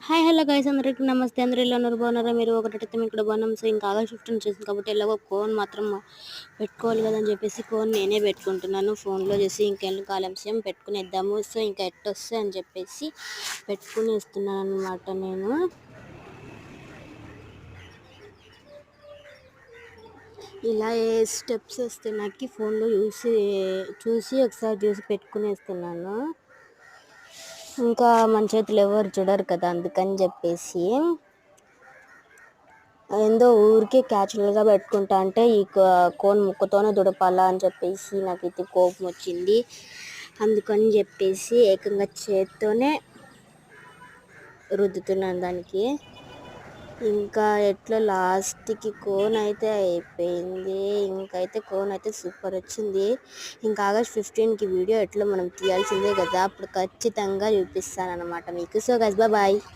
Hi hello guys, అందరికీ నమస్తే. అందరూ ఎలా ఉన్నారు? బాగున్నారా? మీరు ఒకటైతే మేము ఇక్కడ బాగున్నాం. సో ఇంకా ఆగస్ట్ 15 వచ్చేసింది కాబట్టి ఎలాగో కోన్ మాత్రం పెట్టుకోవాలి కదా అని చెప్పేసి కోన్ నేనే పెట్టుకుంటున్నాను ఫోన్లో చేసి. ఇంకెళ్ళి కాలమ్స్యం పెట్టుకునేద్దాము. సో ఇంకా ఎట్టొస్తే అని చెప్పేసి పెట్టుకునేస్తున్నాను అనమాట నేను. ఇలా ఏ స్టెప్స్ వస్తే నాకు ఫోన్లో చూసి ఒకసారి చూసి పెట్టుకునేస్తున్నాను. ఇంకా మన చేతులు ఎవరు చూడరు కదా, అందుకని చెప్పేసి ఏందో ఊరికే క్యాచువల్గా పెట్టుకుంటా అంటే ఈ కోన్ ముక్కతోనే దుడపాలా అని చెప్పేసి నాకు ఇది కోపం వచ్చింది. అందుకని చెప్పేసి ఏకంగా చేత్తోనే రుద్దుతున్నాను దానికి. ఇంకా ఎట్లా లాస్ట్కి కోన్ అయితే అయిపోయింది. ఇంకైతే కోన్ అయితే సూపర్ వచ్చింది. ఇంకా ఆగస్ట్ 15కి వీడియో ఎట్లా మనం తీయాల్సిందే కదా, అప్పుడు ఖచ్చితంగా చూపిస్తాను అనమాట మీకు. So guys bye.